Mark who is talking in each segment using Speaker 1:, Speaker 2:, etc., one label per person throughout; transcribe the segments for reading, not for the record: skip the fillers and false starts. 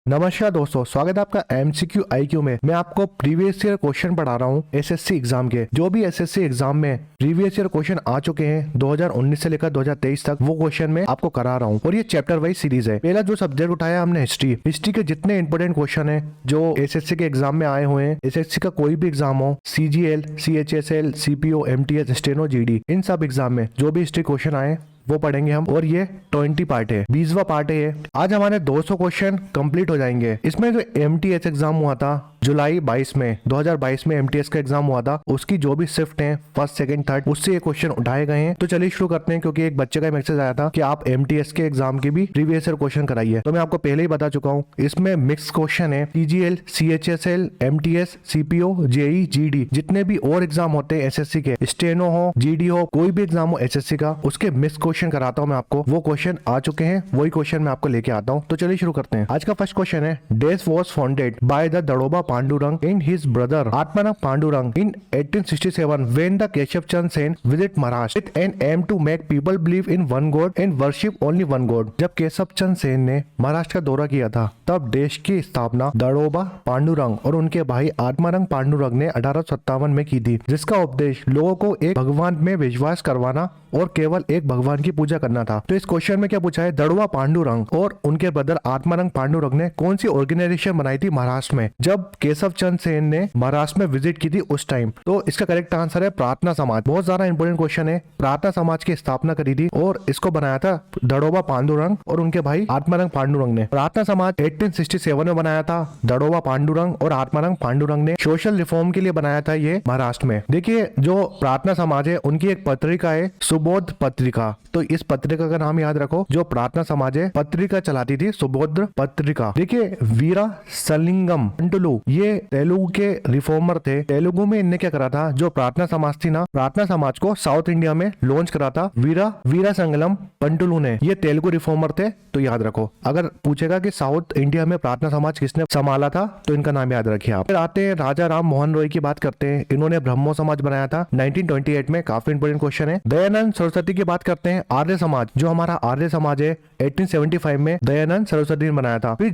Speaker 1: नमस्कार दोस्तों, स्वागत है आपका एमसीक्यू आईक्यू में। मैं आपको प्रीवियस ईयर क्वेश्चन पढ़ा रहा हूँ एसएससी एग्जाम के। जो भी एसएससी एग्जाम में प्रीवियस ईयर क्वेश्चन आ चुके हैं 2019 से लेकर 2023 तक, वो क्वेश्चन मैं आपको करा रहा हूँ और ये चैप्टर वाइज सीरीज है। पहला जो सब्जेक्ट उठाया हमने हिस्ट्री के जितने इंपोर्टेंट क्वेश्चन है जो एसएससी के एग्जाम में आए हुए हैं, एसएससी का कोई भी एग्जाम हो, CGL, CHSL, CPO, MTS, steno, GD, इन सब एग्जाम में जो भी हिस्ट्री क्वेश्चन आए वो पढ़ेंगे हम। और ये 20 पार्ट है, 20वां पार्ट है ये। आज हमारे 200 क्वेश्चन कंप्लीट हो जाएंगे। इसमें जो एमटीएस एग्जाम हुआ था जुलाई 22 में 2022 में एमटीएस का एग्जाम हुआ था, उसकी जो भी शिफ्ट है फर्स्ट, सेकंड, थर्ड, उससे ये क्वेश्चन उठाए गए हैं। तो चलिए शुरू करते हैं, क्योंकि एक बच्चे का मैसेज आया था कि आप एमटीएस के एग्जाम की भी प्रीवियस ईयर क्वेश्चन कराइए। तो मैं आपको पहले ही बता चुका हूँ, इसमें मिक्स क्वेश्चन है। CGL, CHSL, MTS, CPO, JE, GD, जितने भी और एग्जाम होते हैं एसएससी के, स्टेनो हो, जीडी हो, कोई भी एग्जाम हो एसएससी का, उसके मिक्स क्वेश्चन कराता हूँ मैं आपको। वो क्वेश्चन आ चुके हैं, वही क्वेश्चन मैं आपको लेके आता हूँ। तो चलिए शुरू करते हैं। आज का फर्स्ट क्वेश्चन है, देश was founded by the Dadoba Pandurang and his brother Atmanang Pandurang in 1867 when the Keshav Chand Sen visit Maharashtra with an aim to make people believe in one God and worship only one God। जब केशव चंद सेन ने महाराष्ट्र का दौरा किया था, तब देश की स्थापना दड़ोबा पांडुरंग और उनके भाई आत्मारंग पांडुरंग ने 1857 में की थी, जिसका उपदेश लोगों को एक भगवान में विश्वास करवाना और केवल एक भगवान की पूजा करना था। तो इस क्वेश्चन में क्या पूछा है, दड़ोबा पांडुरंग और उनके ब्रदर आत्मारंग पांडुरंग ने कौन सी ऑर्गेनाइजेशन बनाई थी महाराष्ट्र में जब केशव चंद सेन ने महाराष्ट्र में विजिट की थी उस टाइम? तो इसका करेक्ट आंसर है प्रार्थना समाज। बहुत ज्यादा इंपोर्टेंट क्वेश्चन है। प्रार्थना समाज की स्थापना करी थी और इसको बनाया था दड़ोबा पांडुरंग और उनके भाई आत्मारंग पांडुरंग ने। प्रार्थना समाज 1867 में बनाया था दड़ोबा पांडुरंग और आत्मारंग पांडुरंग ने। सोशल रिफॉर्म के लिए बनाया था ये महाराष्ट्र में। देखिए, जो प्रार्थना समाज है उनकी एक पत्रिका है सुबोध पत्रिका। तो इस पत्रिका का नाम याद रखो। जो प्रार्थना समाज है पत्रिका चलाती थी सुबोध पत्रिका। देखिए, वीरा सलिंगम पंटुलु ये तेलुगु के रिफॉर्मर थे। तेलुगु में इनने क्या करा था, जो प्रार्थना समाज थी ना, प्रार्थना समाज को साउथ इंडिया में लॉन्च करा था वीरा संगलम पंटुलु ने। ये तेलुगु रिफॉर्मर थे, तो याद रखो। अगर पूछेगा कि साउथ इंडिया में प्रार्थना समाज किसने संभाला था, तो इनका नाम याद रखिए आप। फिर आते हैं राजा राम मोहन रॉय की बात करते हैं। इन्होंने ब्रह्मो समाज बनाया था 1928 में। काफी इंपोर्टेंट क्वेश्चन है। दयानंद सरस्वती की बात करते हैं। आर्य समाज, जो हमारा आर्य समाज है 1875 में दयानंद सरस्वती ने बनाया था। फिर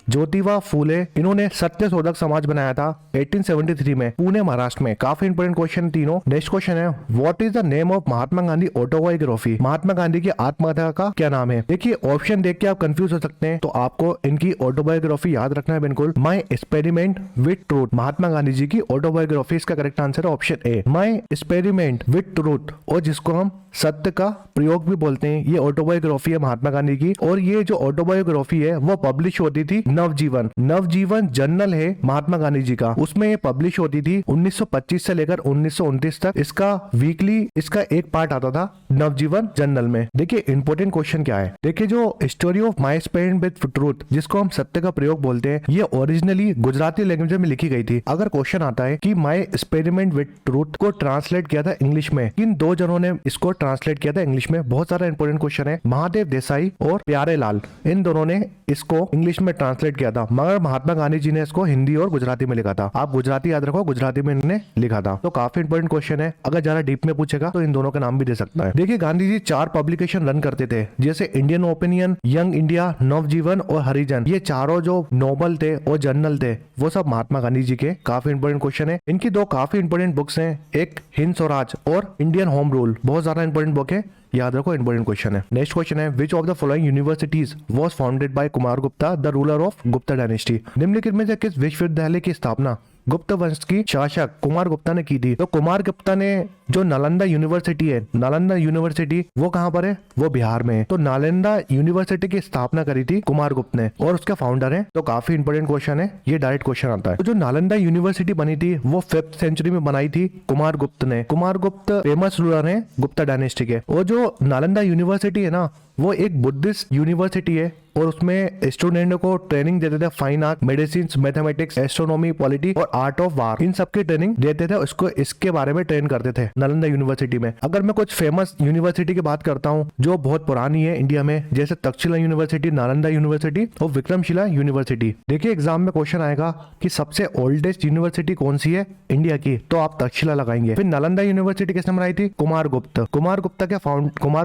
Speaker 1: ज्योतिबा फूले इन्होंने सत्य शोधक समाज बनाया था 1873 में पुणे महाराष्ट्र में। काफी इंपोर्टेंट क्वेश्चन तीनों। नेक्स्ट क्वेश्चन है, what is the name of Mahatma Gandhi autobiography? Mahatma Gandhi की आत्मकथा का क्या नाम है? देखिए, ऑप्शन देख के आप कंफ्यूज हो सकते हैं, तो आपको इनकी ऑटोबायोग्राफी याद रखना है बिल्कुल। My experiment with truth, Mahatma Gandhi ji की ऑटोबायोग्राफी। इसका करेक्ट आंसर है option A, my experiment with truth, और जिसको हम सत्य का प्रयोग भी बोलते हैं। ये ऑटोबायोग्राफी है महात्मा गांधी की। और ये जो ऑटोबायोग्राफी है वो पब्लिश होती थी नवजीवन जर्नल है महात्मा गांधी जी का, उसमें ये पब्लिश होती थी 1925 से लेकर 1929 तक। इसका वीकली इसका एक पार्ट आता था नवजीवन जर्नल में। देखिए, इंपोर्टेंट क्वेश्चन क्या है। देखिए, जो story of my experiment with truth, जिसको हम सत्य का प्रयोग बोलते हैं, ये ओरिजिनली गुजराती लैंग्वेज में लिखी गई थी। अगर क्वेश्चन आता है कि माई एक्सपेरिमेंट विद ट्रूथ को ट्रांसलेट किया था इंग्लिश में, इन दो जनों ने इसको ट्रांसलेट किया था इंग्लिश में। बहुत सारा इंपोर्टेंट क्वेश्चन है। महादेव देसाई और प्यारे लाल, इन दोनों ने इसको इंग्लिश में ट्रांसलेट किया था, मगर महात्मा गांधी जी ने इसको हिंदी और गुजराती में लिखा था। आप गुजराती याद रखो, गुजराती में इन्होंने लिखा था। तो काफी इंपोर्टेंट क्वेश्चन है। अगर ज्यादा डीप में पूछेगा तो इन दोनों का नाम भी दे सकता है। देखिए, गांधी जी 4 पब्लिकेशन रन करते थे, जैसे इंडियन ओपिनियन, यंग इंडिया, नवजीवन और हरिजन। ये चारों जो नोबल थे और जर्नल थे, वो सब महात्मा गांधी जी के। काफी इंपोर्टेंट क्वेश्चन है। इनकी 2 काफी इंपोर्टेंट बुक्स हैं, एक हिंद स्वराज और इंडियन होम रूल। बहुत ज्यादा इंपोर्टेंट बुक है, याद रखो, इंपोर्टेंट क्वेश्चन है। नेक्स्ट क्वेश्चन है, which of the following universities was founded by Kumar Gupta the ruler of Gupta dynasty? निम्नलिखित में से किस विश्वविद्यालय की स्थापना गुप्त वंश की शासक कुमार गुप्ता ने की थी? तो कुमार गुप्ता ने जो नालंदा यूनिवर्सिटी है, नालंदा यूनिवर्सिटी वो कहाँ पर है? वो बिहार में है। तो नालंदा यूनिवर्सिटी की स्थापना करी थी कुमार गुप्त ने और उसके फाउंडर है। तो काफी इंपोर्टेंट क्वेश्चन है, ये डायरेक्ट क्वेश्चन आता है। तो जो नालंदा यूनिवर्सिटी बनी थी वो 5th सेंचुरी में बनाई थी कुमार गुप्त ने। कुमार गुप्त फेमस रूलर है गुप्ता डायनेस्टी के। और जो नालंदा यूनिवर्सिटी है ना, वो एक बुद्धिस्ट यूनिवर्सिटी है और उसमें स्टूडेंटों को ट्रेनिंग देते थे fine art, medicine, mathematics, astronomy, polity और आर्ट ऑफ वार, इन सब की ट्रेनिंग देते थे। उसको इसके बारे में ट्रेन करते थे नालंदा यूनिवर्सिटी में। अगर मैं कुछ फेमस यूनिवर्सिटी की बात करता हूँ जो बहुत पुरानी है इंडिया में, जैसे तक्षशिला यूनिवर्सिटी, नालंदा यूनिवर्सिटी और विक्रमशिला यूनिवर्सिटी। देखिए, एग्जाम में क्वेश्चन आएगा कि सबसे ओल्डेस्ट यूनिवर्सिटी कौन सी है इंडिया की, तो आप तक्षशिला लगाएंगे। फिर नालंदा यूनिवर्सिटी किसने बनाई थी? कुमार गुप्त। कुमार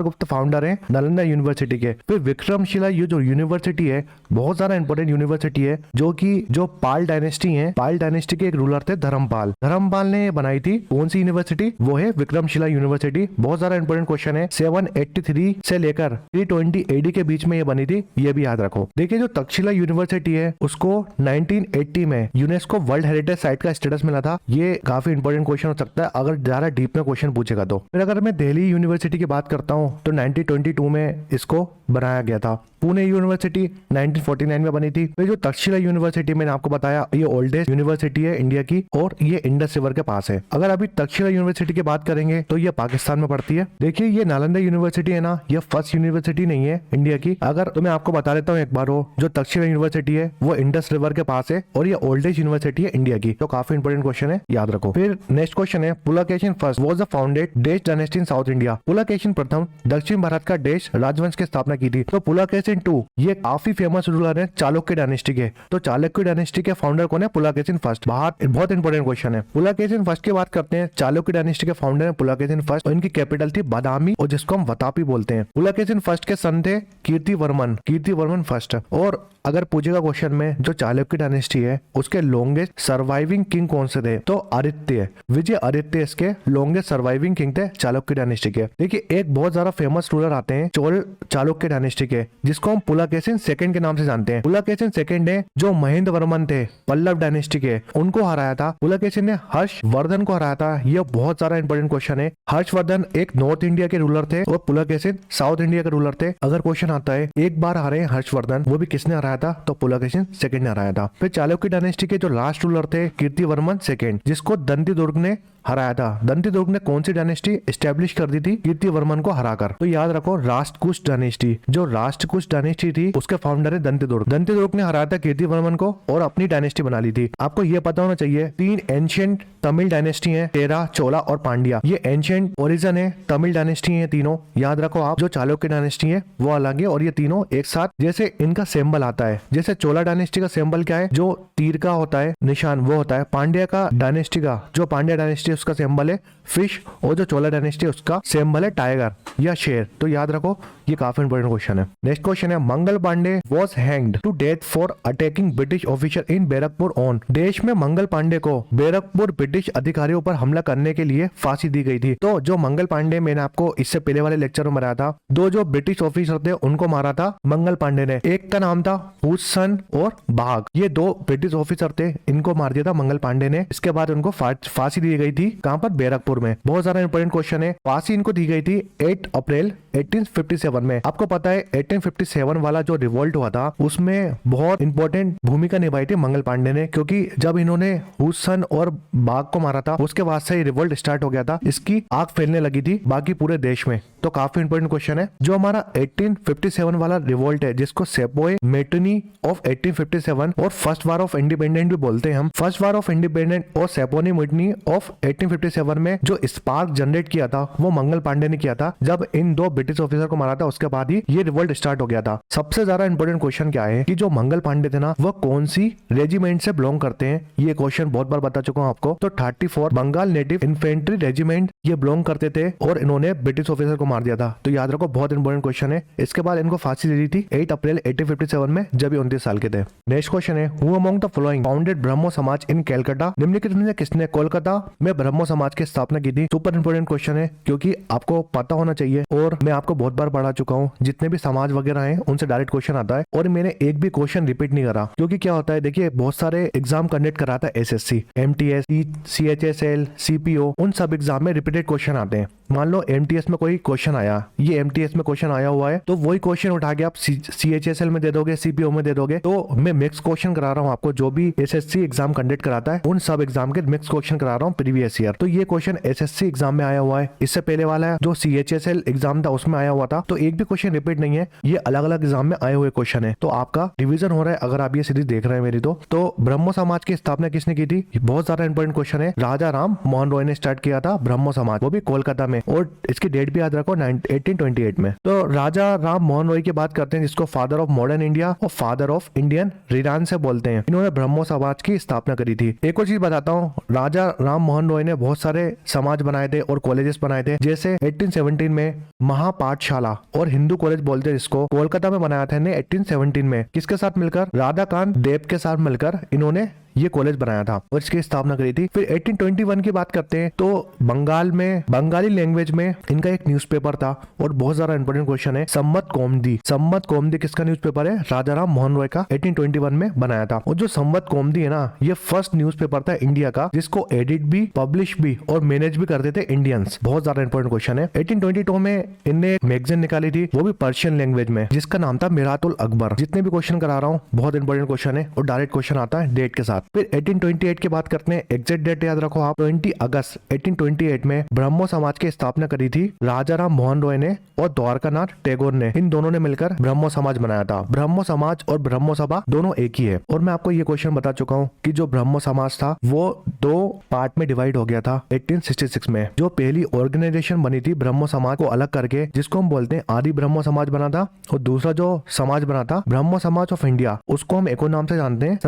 Speaker 1: गुप्त फाउंडर है नालंदा यूनिवर्सिटी के। फिर विक्रमशिला ये जो यूनिवर्सिटी है बहुत ज्यादा इंपॉर्टेंट यूनिवर्सिटी है, जो कि जो पाल डायनेस्टी है, पाल डायनेस्टी के एक रूलर थे धर्मपाल, धर्मपाल ने ये बनाई थी। कौन सी यूनिवर्सिटी? वो है विक्रमशिला यूनिवर्सिटी। बहुत ज्यादा इंपॉर्टेंट क्वेश्चन है। 783 से लेकर 320 AD के बीच में ये बनी थी, ये भी याद रखो। देखिए जो तक्षशिला यूनिवर्सिटी है उसको 1980 में यूनेस्को वर्ल्ड हेरिटेज साइट का स्टेटस मिला था। ये काफी इंपॉर्टेंट क्वेश्चन हो सकता है अगर ज्यादा डीप में क्वेश्चन पूछेगा तो। फिर अगर मैं दिल्ली यूनिवर्सिटी की बात करता हूँ तो 1922 में इसको बनाया गया था। पुणे यूनिवर्सिटी 1949 में बनी थी। फिर जो तक्षशिला यूनिवर्सिटी मैंने आपको बताया ये ओल्डेस्ट यूनिवर्सिटी है इंडिया की और ये इंडस रिवर के पास है। अगर अभी तक्षशिला यूनिवर्सिटी की बात करेंगे तो ये पाकिस्तान में पड़ती है। देखिए ये नालंदा यूनिवर्सिटी है ना, ये फर्स्ट यूनिवर्सिटी नहीं है इंडिया की। अगर तो मैं आपको बता देता हूँ एक बार हो, जो तक्षशिला यूनिवर्सिटी है वो इंडस रिवर के पास है और ये ओल्डेस्ट यूनिवर्सिटी है इंडिया की। तो काफी इंपोर्टेंट क्वेश्चन है, याद रखो। फिर नेक्स्ट क्वेश्चन है Pulakeshin first was the founded dash dynasty in south India. Pulakeshin प्रथम दक्षिण भारत का डैश राजवंश की स्थापना की थी। तो पुलकेशिन 2 ये काफी फेमस रूलर है चालुक्य डायनेस्टी के। तो चालुक्य डायनेस्टी के फाउंडर कौन है? पुलकेशिन फर्स्ट। बहुत इंपोर्टेंट क्वेश्चन है। पुलकेशिन फर्स्ट की बात करते हैं। चालुक्य डायनेस्टी के फाउंडर है पुलकेशिन फर्स्ट और इनकी कैपिटल थी बादामी और जिसको हम वतापी बोलते हैं। पुलकेशिन फर्स्ट के सन थे कीर्तिवर्मन फर्स्ट। और अगर पूछेगा क्वेश्चन में जो चालुक्य डायनेस्टी है उसके लॉन्गेस्ट सर्वाइविंग किंग कौन से थे? तो आदित्य, विजय आदित्य इसके लॉन्गेस्ट सर्वाइविंग किंग थे चालुक्य डायनेस्टी के। देखिए एक बहुत ज्यादा फेमस रूलर आते हैं चोल चालुक्य डायनेस्टी के जिसको हम पुलकेशिन सेकंड के नाम से जानते हैं। पुलकेशिन सेकंड ने जो महेंद्र वर्मन थे पल्लव डायनेस्टी के उनको हराया था। पुलकेशिन ने हर्षवर्धन को हराया था। यह बहुत ज्यादा इंपॉर्टेंट क्वेश्चन है। हर्षवर्धन एक नॉर्थ इंडिया के रूलर थे और पुलकेशिन साउथ इंडिया के रूलर थे। अगर क्वेश्चन आता है एक बार हारे हर्षवर्धन, वो भी किसने हराया था? तो पुलकेशिन सेकंड ने हराया था। फिर चालुक्य डायनेस्टी के जो लास्ट रूलर थे कीर्तिवर्मन सेकंड, जिसको दंतिदुर्ग ने हराया था। दंतिदुर्ग ने कौन सी डायनेस्टी एस्टेब्लिश कर दी थी? कीर्तिवर्मन को हराकर। तो याद रखो राष्ट्रकूट डायनेस्टी, जो राष्ट्रकूट डायनेस्टी थी उसके फाउंडर है दंतिदुर्ग। दंतिदुर्ग ने हराया था कीर्तिवर्मन को और अपनी डायनेस्टी बना ली थी। आपको यह पता होना चाहिए 3 एंशिएंट तमिल डायनेस्टी है, चेरा, चोला और पांड्या। ये एंशिएंट ओरिजिन है, तमिल डायनेस्टी है तीनों। याद रखो आप, जो चालुक्य डायनेस्टी है वो अलग है और ये तीनों एक साथ। जैसे इनका सिंबल आता है, जैसे चोला डायनेस्टी का सिंबल क्या है? जो तीर का होता है निशान वो होता है। पांड्या का डायनेस्टी का जो पांड्या डायनेस्टी उसका सिंबल है फिश और जो चोला डायनेस्टी उसका सिंबल है टाइगर या शेर। तो याद रखो ये काफी इंपोर्टेंट क्वेश्चन है। नेक्स्ट क्वेश्चन है Mangal Pandey was hanged to death for attacking British officer in Barrackpore on. देश में मंगल पांडे को बैरकपुर ब्रिटिश अधिकारियों पर हमला करने के लिए फांसी दी गई थी। तो जो मंगल पांडे, मैंने आपको इससे पहले वाले लेक्चर में बताया था, दो जो ब्रिटिश ऑफिसर थे उनको मारा था मंगल पांडे ने। एक का नाम था हुसन और बाघ। ये 2 ब्रिटिश ऑफिसर थे, इनको मार दिया था मंगल पांडे ने। इसके बाद उनको फांसी दी गई थी। कहां पर? बैरकपुर में। बहुत सारा इंपोर्टेंट क्वेश्चन है। फांसी इनको दी गई थी 8 अप्रैल 1857 में। आपको पता है 1857 वाला जो रिवोल्ट हुआ था उसमें बहुत इंपॉर्टेंट भूमिका निभाई थी मंगल पांडे ने, क्योंकि जब इन्होंने हुसन और बाघ को मारा था उसके बाद से रिवोल्ट स्टार्ट हो गया था। इसकी आग फैलने लगी थी बाकी पूरे देश में। तो काफी इंपॉर्टेंट क्वेश्चन है। जो हमारा 1857 वाला रिवोल्ट है जिसको सेपोए मेटनी ऑफ 1857 और फर्स्ट वार ऑफ इंडिपेंडेंट भी बोलते हैं हम। फर्स्ट वार ऑफ इंडिपेंडेंट और सेपोनी मेटनी ऑफ 1857 में जो स्पार्क जनरेट किया था वो मंगल पांडे ने किया था। जब इन 2 ब्रिटिश ऑफिसर को मारा था उसके बाद ही ये रिवोल्ट स्टार्ट हो गया था। सबसे ज्यादा इंपॉर्टेंट क्वेश्चन क्या है कि जो मंगल पांडे थे ना वो कौन सी रेजिमेंट से बिलोंग करते हैं? ये क्वेश्चन बहुत बार बता चुका हूं आपको। तो 34 बंगाल नेटिव इन्फेंट्री रेजिमेंट ये बिलोंग करते थे और इन्होंने ब्रिटिश ऑफिसर को मार दिया था। तो याद रखो बहुत इंपॉर्टेंट क्वेश्चन है। इसके बाद इनको फांसी दी थी 8 अप्रैल 1857 में जब 29 साल के थे। नेक्स्ट क्वेश्चन है who among the following founded Brahmo Samaj in Calcutta. निम्नलिखित में किसने कोलकाता में ब्रह्मो समाज की स्थापना की थी? सुपर इंपोर्टेंट क्वेश्चन है क्योंकि आपको पता होना चाहिए और मैं आपको बहुत बार पढ़ा चुका हूँ। जितने भी समाज वगैरह हैं उनसे डायरेक्ट क्वेश्चन आता है और मैंने एक भी क्वेश्चन रिपीट नहीं करा, क्योंकि क्या होता है देखिए बहुत सारे एग्जाम कंडक्ट कराता है एसएससी, एमटीएस, सीएचएसएल, सीपीओ, उन सब एग्जाम में रिपीटेड क्वेश्चन आते हैं। मान लो एमटीएस में कोई क्वेश्चन आया, ये एमटीएस में क्वेश्चन आया हुआ है तो वही क्वेश्चन उठा के आप सीएचएसएल में दे दोगे, सीपीओ में दे दोगे। तो मैं मिक्स क्वेश्चन करा रहा हूँ आपको, जो भी एसएससी एग्जाम कंडक्ट कराता है उन सब एग्जाम के मिक्स क्वेश्चन करा रहा हूँ प्रीवियस ईयर। तो ये क्वेश्चन एसएससी एग्जाम में आया हुआ है, इससे पहले वाला जो सीएचएसएल एग्जाम था उसमें आया हुआ था। तो एक भी क्वेश्चन रिपीट नहीं है, ये अलग अलग एग्जाम में आए हुए क्वेश्चन है। तो आपका रिवीजन हो रहा है अगर आप ये सीरीज देख रहे हैं मेरी। तो ब्रह्मो समाज की स्थापना किसने की थी? बहुत ज्यादा इंपॉर्टेंट क्वेश्चन है। राजा राम मोहन रॉय ने स्टार्ट किया था ब्रह्मो समाज, वो भी कोलकाता में। में, और इसकी डेट भी याद रखो 1828 में। तो राजा राम मोहन रॉय की बात करते हैं, जिसको फादर ऑफ मॉडर्न इंडिया और फादर ऑफ इंडियन रिनाइंस से बोलते हैं। इन्होंने ब्रह्मो समाज की स्थापना करी थी। एक और चीज बताता हूँ, राजा राम मोहन रॉय ने बहुत सारे समाज बनाए थे और कॉलेजेस बनाए थे, जैसे 1817 में महापाठशाला और हिंदू कॉलेज बोलते हैं जिसको, कोलकाता में बनाया था इन्हें 1817 में। किसके साथ मिलकर? राधाकांत देव के साथ मिलकर इन्होंने ये कॉलेज बनाया था और इसकी स्थापना करी थी। फिर 1821 की बात करते हैं तो बंगाल में बंगाली लैंग्वेज में इनका एक न्यूज़पेपर था और बहुत सारा इंपॉर्टेंट क्वेश्चन है। सम्मत कौमुदी, सम्मत कौमुदी किसका न्यूज़पेपर है? राजा राम मोहन रॉय का 1821 में बनाया था। और जो सम्मत कौमुदी है ना, ये फर्स्ट न्यूज़पेपर था इंडिया का जिसको एडिट भी, पब्लिश भी और मैनेज भी करते थे इंडियंस। बहुत ज्यादा इंपॉर्टेंट क्वेश्चन है। 1822 में इनने एक मैगजीन निकाली थी, वो भी पर्शियन लैंग्वेज में, जिसका नाम था मिरातुल अकबर। जितने भी क्वेश्चन करा रहा हूँ बहुत इंपॉर्टेंट क्वेश्चन है और डायरेक्ट क्वेश्चन आता है डेट के साथ। फिर 1828 की बात करते हैं, एग्जैक्ट डेट याद रखो आप, 20 अगस्त 1828 में ब्रह्मो समाज की स्थापना करी थी राजा राम मोहन रॉय ने और द्वारकानाथ टैगोर ने। इन दोनों ने मिलकर ब्रह्मो समाज बनाया था। ब्रह्मो समाज और ब्रह्मो सभा दोनों एक ही है। और मैं आपको ये क्वेश्चन बता चुका हूँ कि जो ब्रह्मो समाज था वो 2 पार्ट में डिवाइड हो गया था 1866 में। जो पहली ऑर्गेनाइजेशन बनी थी ब्रह्मो समाज को अलग करके, जिसको हम बोलते हैं आदि ब्रह्मो समाज बना था, और दूसरा जो समाज बना था ब्रह्मो समाज ऑफ इंडिया, उसको हम एक और नाम से जानते हैं,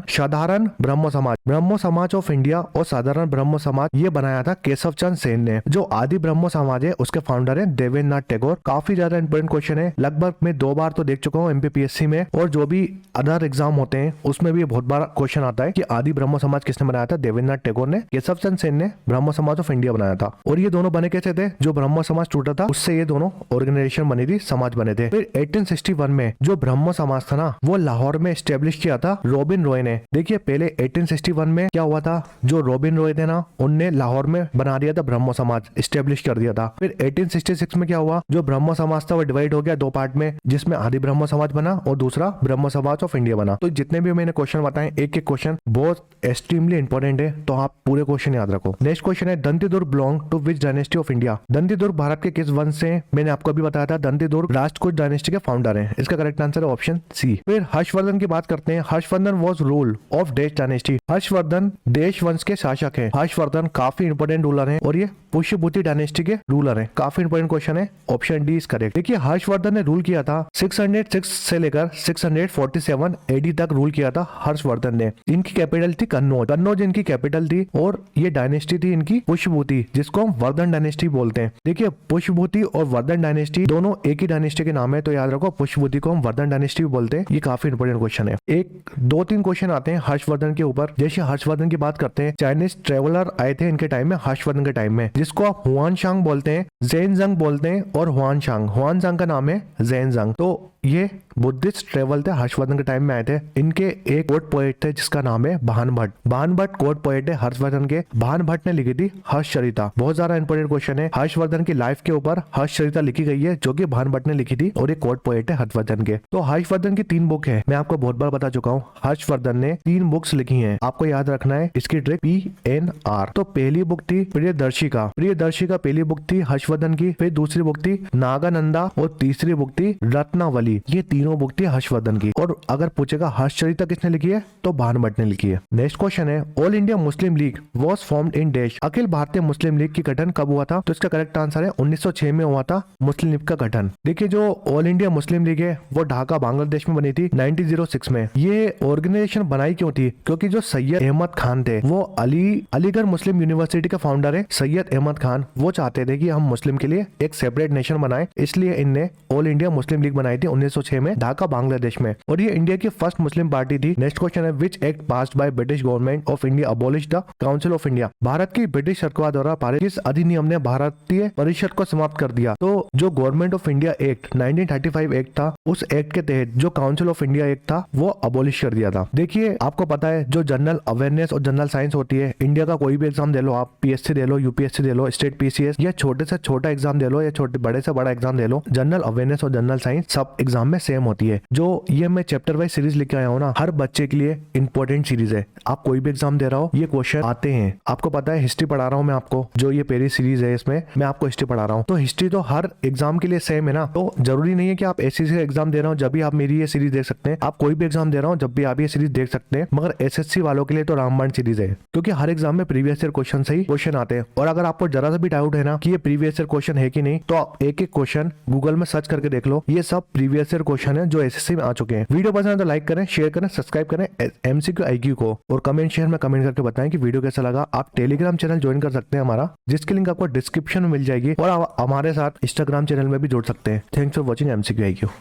Speaker 1: साधारण ब्रह्मो समाज। ब्रह्मो समाज ऑफ इंडिया और साधारण ब्रह्मो समाज ये बनाया था केशव चंद्र सेन ने। जो आदि ब्रह्मो समाज है उसके फाउंडर है देवेंद्रनाथ टैगोर। काफी ज्यादा इंपॉर्टेंट क्वेश्चन है, लगभग मैं 2 बार तो देख चुका हूँ एमपीपीएससी में, और जो भी अदर एग्जाम होते हैं उसमें भी बहुत बार क्वेश्चन आता है कि आदि ब्रह्मो समाज किसने बनाया था? देवेंद्रनाथ टैगोर ने। केशव चंद्र सेन ने ब्रह्मो समाज ऑफ इंडिया बनाया था। और ये दोनों बने कैसे थे? जो ब्रह्मो समाज टूटा था उससे ये दोनों ऑर्गेनाइजेशन बनी थी, समाज बने थे। फिर 1861 में जो ब्रह्मो समाज था ना, वो लाहौर में स्टेब्लिश किया था रॉबिन रॉय ने। देखिए पहले 1861 में क्या हुआ था, जो रॉबिन रॉय थे ना, उनने लाहौर में बना दिया था ब्रह्मो समाज, स्टेब्लिश कर दिया था। फिर 1866 में क्या हुआ, जो ब्रह्मो समाज था वो डिवाइड हो गया 2 पार्ट में, जिसमें आदि ब्रह्मो समाज बना और दूसरा ब्रह्मो समाज ऑफ इंडिया बना। तो जितने भी मैंने क्वेश्चन बताए, एक एक क्वेश्चन बहुत एक्सट्रीमली इंपॉर्टेंट है, तो आप पूरे क्वेश्चन याद रखो। नेक्स्ट क्वेश्चन है, Dantidurga belong to which dynasty of India? Dantidurga Bharat के किस वंश से? मैंने आपको अभी बताया था, दंतिदुर्ग राष्ट्रकूट डायनेस्टी के फाउंडर है। इसका करेक्ट आंसर है ऑप्शन सी। फिर हर्षवर्धन की बात करते हैं, हर्षवर्धन वॉज रूल ऑफ डेश डायनेस्टी। हर्षवर्धन देश वंश के शासक है। हर्षवर्धन काफी इंपोर्टेंट रूलर है और ये पुष्यभूति डायनेस्टी के रूलर है। काफी इंपोर्टेंट क्वेश्चन है, ऑप्शन डी इज करेक्ट। देखिए हर्षवर्धन ने रूल किया था 606 से लेकर 647 एडी तक रूल किया था हर्षवर्धन ने। इनकी कैपिटल थी कन्नौज, कन्नौज इनकी कैपिटल थी, और ये डायनेस्टी थी इनकी पुष्यभूति, जिसको हम वर्धन डायनेस्टी बोलते हैं। देखिए पुष्यभूति और वर्धन डायनेस्टी दोनों एक ही डायनेस्टी के नाम है, तो याद रखो पुष्यभूति को हम वर्धन डायनेस्टी भी बोलते हैं। ये काफी इंपोर्टेंट क्वेश्चन है। 2-3 क्वेश्चन आते हैं हर्षवर्धन के ऊपर। जैसे हर्षवर्धन की बात करते हैं, चाइनीज ट्रेवलर आए थे इनके टाइम में, हर्षवर्धन के टाइम में, जिसको आप हुआनशांग बोलते हैं, ज़ेनजंग बोलते हैं, और हुआनशांग, हुआनशांग का नाम है ज़ेनजंग। तो ये बुद्धिस्ट ट्रेवल थे, हर्षवर्धन के टाइम में आए थे। इनके एक कोर्ट पोएट थे जिसका नाम है भान भट्ट। भान भट्ट कोर्ट पोएट है हर्षवर्धन के। भान भट्ट ने लिखी थी हर्षचरिता। बहुत ज्यादा इंपोर्टेंट क्वेश्चन है, हर्षवर्धन की लाइफ के ऊपर हर्षचरिता लिखी गई है, जो कि भान भट्ट ने लिखी थी, और ये कोर्ट पोएट है हर्षवर्धन के। तो हर्षवर्धन की 3 बुक है, मैं आपको बहुत बार बता चुका हूँ, हर्षवर्धन ने 3 बुक्स लिखी है। आपको याद रखना है इसकी ट्रिक PNR। तो पहली बुक थी प्रियदर्शिका, प्रियदर्शिका पहली बुक थी हर्षवर्धन की। फिर दूसरी बुक थी नागानंदा और तीसरी बुक थी रत्नावली। ये तीनों बुक थी हर्षवर्धन की। और अगर पूछेगा हर्षचरिता किसने लिखी है, तो भान भट्ट ने लिखी है। नेक्स्ट क्वेश्चन है, All India Muslim League was formed in dash. Akhil Bharatiya Muslim league की गठन कब हुआ था? तो इसका करेक्ट आंसर है 1906 में हुआ था मुस्लिम लीग का गठन। देखिए जो ऑल इंडिया मुस्लिम लीग है वो ढाका बांग्लादेश में बनी थी 1906 में। ये ऑर्गेनाइजेशन बनाई क्यों थी? क्योंकि जो सैयद अहमद खान थे, वो अलीगढ़ मुस्लिम यूनिवर्सिटी के फाउंडर है सैयद अहमद खान। वो चाहते थे कि हम मुस्लिम के लिए एक सेपरेट नेशन बनाए, इसलिए इनने ऑल इंडिया मुस्लिम लीग बनाई थी 1906 में ढाका बांग्लादेश में। और ये इंडिया की फर्स्ट मुस्लिम पार्टी थी। नेक्स्ट क्वेश्चन है, which act passed by British government of India abolish the council of India. Bharat की ब्रिटिश सरकार द्वारा पारित किस अधिनियम ने भारतीय परिषद को समाप्त कर दिया? तो जो government of India act 1935 act था, उस एक्ट के तहत जो काउंसिल ऑफ इंडिया एक्ट था वो अबॉलिश कर दिया था। देखिए आपको पता है जो जनरल अवेयरनेस और जनरल साइंस होती है, इंडिया का कोई भी एग्जाम दे लो आप, PSC दे लो, UPSC दे लो, स्टेट PCS, या छोटे से छोटा एग्जाम दे लो या छोटे बड़े से बड़ा एग्जाम दे लो, जनरल अवेयरनेस और जनरल साइंस सब एग्जाम में सेम होती है। जो ये मैं चैप्टर वाइज सीरीज लेके आया हूँ ना, हर बच्चे के लिए इंपॉर्टेंट सीरीज है। आप कोई भी एग्जाम दे रहा हो, ये क्वेश्चन आते हैं। आपको पता है हिस्ट्री पढ़ा रहा हूँ मैं आपको, जो ये पहली सीरीज है इसमें मैं आपको हिस्ट्री पढ़ा रहा हूँ, तो हिस्ट्री तो हर एग्जाम के लिए सेम है ना। तो जरूरी नहीं है कि आप एसएससी एग्जाम दे रहे हो जब भी आप मेरी ये सीरीज देख सकते हैं। आप कोई भी एग्जाम दे रहा हो जब भी आप ये सीरीज देख सकते हैं। मगर एसएससी वालों के लिए तो रामबाण सीरीज है, क्योंकि हर एग्जाम में प्रीवियस ईयर क्वेश्चन से ही क्वेश्चन आते हैं। और अगर आपको जरा सा भी डाउट है ना कि ये प्रीवियस ईयर क्वेश्चन है कि नहीं, तो आप एक एक क्वेश्चन गूगल में सर्च करके देख लो। ये सब प्रीवियस ईयर क्वेश्चन है जो एसएससी में आ चुके हैं। वीडियो पसंद है तो लाइक करें, शेयर करें, सब्सक्राइब करें एमसीक्यू आईक्यू को, और कमेंट शेयर में कमेंट करके बताएं कि वीडियो कैसा लगा। आप टेलीग्राम चैनल ज्वाइन कर सकते हैं हमारा, जिसकी लिंक आपको डिस्क्रिप्शन में मिल जाएगी, और आप हमारे साथ इंस्टाग्राम चैनल में भी जुड़ सकते हैं। Thanks for watching MCQ IQ.